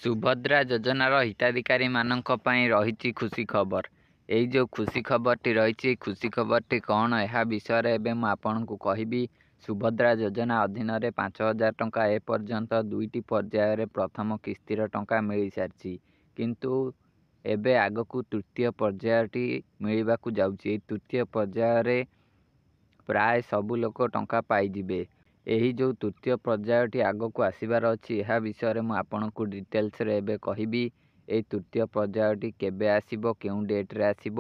ସୁଭଦ୍ରା ଯୋଜନାର ହିତାଧିକାରୀ ମାନଙ୍କ ପାଇଁ ରହିଛି ଖୁସି ଖବର। ଏଇ ଯେଉଁ ଖୁସି ଖବରଟି ରହିଛି, ଖୁସି ଖବରଟି କ'ଣ ଏହା ବିଷୟରେ ଏବେ ମୁଁ ଆପଣଙ୍କୁ କହିବି। ସୁଭଦ୍ରା ଯୋଜନା ଅଧୀନରେ 5,000 ଟଙ୍କା ଏପର୍ଯ୍ୟନ୍ତ 2ଟି ପର୍ଯ୍ୟାୟରେ ପ୍ରଥମ କିସ୍ତିର ଟଙ୍କା ମିଳିସାରିଛି। କିନ୍ତୁ ଏବେ ଆଗକୁ ତୃତୀୟ ପର୍ଯ୍ୟାୟଟି ମିଳିବାକୁ ଯାଉଛି। ଏହି ତୃତୀୟ ପର୍ଯ୍ୟାୟରେ ପ୍ରାୟ ସବୁ ଲୋକ ଟଙ୍କା ପାଇଯିବେ। ଏହି ଯେଉଁ ତୃତୀୟ ପର୍ଯ୍ୟାୟଟି ଆଗକୁ ଆସିବାର ଅଛି, ଏହା ବିଷୟରେ ମୁଁ ଆପଣଙ୍କୁ ଡିଟେଲ୍ସରେ ଏବେ କହିବି। ଏହି ତୃତୀୟ ପର୍ଯ୍ୟାୟଟି କେବେ ଆସିବ, କେଉଁ ଡେଟ୍ରେ ଆସିବ,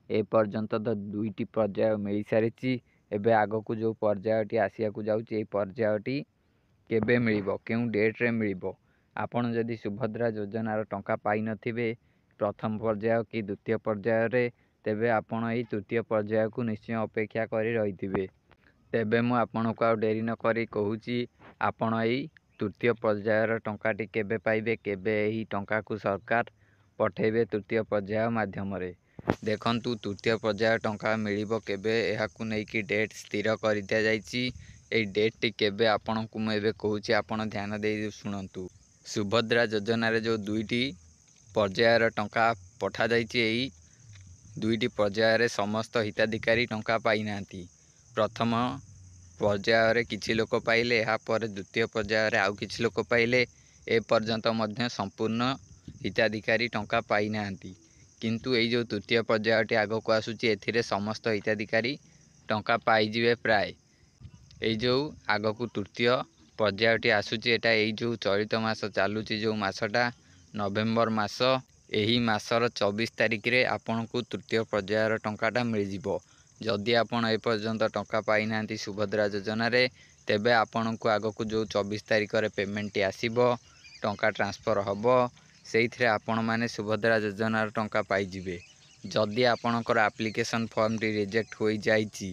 ଏପର୍ଯ୍ୟନ୍ତ ତ 2ଟି ପର୍ଯ୍ୟାୟ ମିଳିସାରିଛି। ଏବେ ଆଗକୁ ଯେଉଁ ପର୍ଯ୍ୟାୟଟି ଆସିବାକୁ ଯାଉଛି, ଏହି ପର୍ଯ୍ୟାୟଟି କେବେ ମିଳିବ, କେଉଁ ଡେଟ୍ରେ ମିଳିବ। ଆପଣ ଯଦି ସୁଭଦ୍ରା ଯୋଜନାର ଟଙ୍କା ପାଇନଥିବେ ପ୍ରଥମ ପର୍ଯ୍ୟାୟ କି ଦ୍ୱିତୀୟ ପର୍ଯ୍ୟାୟରେ, ତେବେ ଆପଣ ଏହି ତୃତୀୟ ପର୍ଯ୍ୟାୟକୁ ନିଶ୍ଚୟ ଅପେକ୍ଷା କରି ରହିଥିବେ। ତେବେ ମୁଁ ଆପଣଙ୍କୁ ଆଉ ଡେରି ନ କରି କହୁଛି, ଆପଣ ଏଇ ତୃତୀୟ ପର୍ଯ୍ୟାୟର ଟଙ୍କାଟି କେବେ ପାଇବେ, କେବେ ଏହି ଟଙ୍କାକୁ ସରକାର ପଠାଇବେ ତୃତୀୟ ପର୍ଯ୍ୟାୟ ମାଧ୍ୟମରେ। ଦେଖନ୍ତୁ, ତୃତୀୟ ପର୍ଯ୍ୟାୟ ଟଙ୍କା ମିଳିବ କେବେ, ଏହାକୁ ନେଇକି ଡେଟ୍ ସ୍ଥିର କରି ଦିଆଯାଇଛି। ଏହି ଡେଟ୍ଟି କେବେ ଆପଣଙ୍କୁ ମୁଁ ଏବେ କହୁଛି, ଆପଣ ଧ୍ୟାନ ଦେଇ ଶୁଣନ୍ତୁ। ସୁଭଦ୍ରା ଯୋଜନାରେ ଯେଉଁ 2ଟି ପର୍ଯ୍ୟାୟର ଟଙ୍କା ପଠାଯାଇଛି, ଏହି 2ଟି ପର୍ଯ୍ୟାୟରେ ସମସ୍ତ ହିତାଧିକାରୀ ଟଙ୍କା ପାଇନାହାନ୍ତି। ପ୍ରଥମ ପର୍ଯ୍ୟାୟରେ କିଛି ଲୋକ ପାଇଲେ, ଏହାପରେ ଦ୍ୱିତୀୟ ପର୍ଯ୍ୟାୟରେ ଆଉ କିଛି ଲୋକ ପାଇଲେ। ଏପର୍ଯ୍ୟନ୍ତ ମଧ୍ୟ ସମ୍ପୂର୍ଣ୍ଣ ହିତାଧିକାରୀ ଟଙ୍କା ପାଇନାହାନ୍ତି। କିନ୍ତୁ ଏଇ ଯେଉଁ ତୃତୀୟ ପର୍ଯ୍ୟାୟଟି ଆଗକୁ ଆସୁଛି, ଏଥିରେ ସମସ୍ତ ହିତାଧିକାରୀ ଟଙ୍କା ପାଇଯିବେ ପ୍ରାୟ। ଏଇ ଯେଉଁ ଆଗକୁ ତୃତୀୟ ପର୍ଯ୍ୟାୟଟି ଆସୁଛି, ଏଇଟା ଏଇ ଯେଉଁ ଚଳିତ ମାସ ଚାଲୁଛି, ଯେଉଁ ମାସଟା ନଭେମ୍ବର ମାସ, ଏହି ମାସର 24 ତାରିଖରେ ଆପଣଙ୍କୁ ତୃତୀୟ ପର୍ଯ୍ୟାୟର ଟଙ୍କାଟା ମିଳିଯିବ। ଯଦି ଆପଣ ଏପର୍ଯ୍ୟନ୍ତ ଟଙ୍କା ପାଇନାହାନ୍ତି ସୁଭଦ୍ରା ଯୋଜନାରେ, ତେବେ ଆପଣଙ୍କୁ ଆଗକୁ ଯେଉଁ 24 ତାରିଖରେ ପେମେଣ୍ଟଟି ଆସିବ, ଟଙ୍କା ଟ୍ରାନ୍ସଫର୍ ହେବ, ସେଇଥିରେ ଆପଣମାନେ ସୁଭଦ୍ରା ଯୋଜନାର ଟଙ୍କା ପାଇଯିବେ। ଯଦି ଆପଣଙ୍କର ଆପ୍ଲିକେସନ୍ ଫର୍ମଟି ରିଜେକ୍ଟ ହୋଇଯାଇଛି,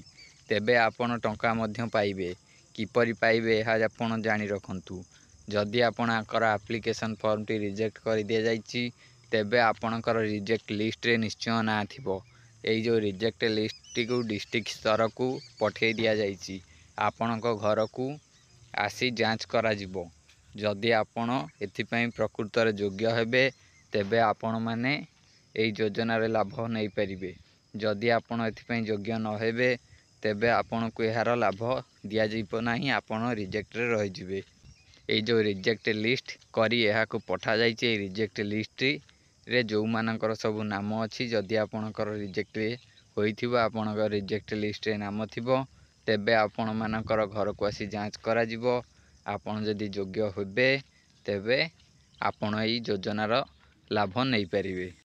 ତେବେ ଆପଣ ଟଙ୍କା ମଧ୍ୟ ପାଇବେ। କିପରି ପାଇବେ, ଏହା ଆପଣ ଜାଣି ରଖନ୍ତୁ। ଯଦି ଆପଣଙ୍କର ଆପ୍ଲିକେସନ୍ ଫର୍ମଟି ରିଜେକ୍ଟ କରିଦିଆଯାଇଛି, ତେବେ ଆପଣଙ୍କର ରିଜେକ୍ଟ ଲିଷ୍ଟରେ ନିଶ୍ଚୟ ନାଁ ଥିବ। ଏଇ ଯେଉଁ ରିଜେକ୍ଟ ଲିଷ୍ଟଟିକୁ ଡିଷ୍ଟ୍ରିକ୍ଟ ସ୍ତରକୁ ପଠାଇ ଦିଆଯାଇଛି। ଆପଣଙ୍କ ଘରକୁ ଆସି ଯାଞ୍ଚ କରାଯିବ। ଯଦି ଆପଣ ଏଥିପାଇଁ ପ୍ରକୃତରେ ଯୋଗ୍ୟ ହେବେ, ତେବେ ଆପଣମାନେ ଏହି ଯୋଜନାରେ ଲାଭ ନେଇପାରିବେ। ଯଦି ଆପଣ ଏଥିପାଇଁ ଯୋଗ୍ୟ ନ ହେବେ, ତେବେ ଆପଣଙ୍କୁ ଏହାର ଲାଭ ଦିଆଯିବ ନାହିଁ, ଆପଣ ରିଜେକ୍ଟରେ ରହିଯିବେ। ଏଇ ଯେଉଁ ରିଜେକ୍ଟ ଲିଷ୍ଟ କରି ଏହାକୁ ପଠାଯାଇଛି, ଏହି ରିଜେକ୍ଟ ଲିଷ୍ଟରେ ଯେଉଁମାନଙ୍କର ସବୁ ନାମ ଅଛି, ଯଦି ଆପଣଙ୍କର ରିଜେକ୍ଟ ହୋଇଥିବ, ଆପଣଙ୍କ ରିଜେକ୍ଟ ଲିଷ୍ଟରେ ନାମ ଥିବ, ତେବେ ଆପଣମାନଙ୍କର ଘରକୁ ଆସି ଯାଞ୍ଚ କରାଯିବ। ଆପଣ ଯଦି ଯୋଗ୍ୟ ହେବେ, ତେବେ ଆପଣ ଏହି ଯୋଜନାର ଲାଭ ନେଇପାରିବେ।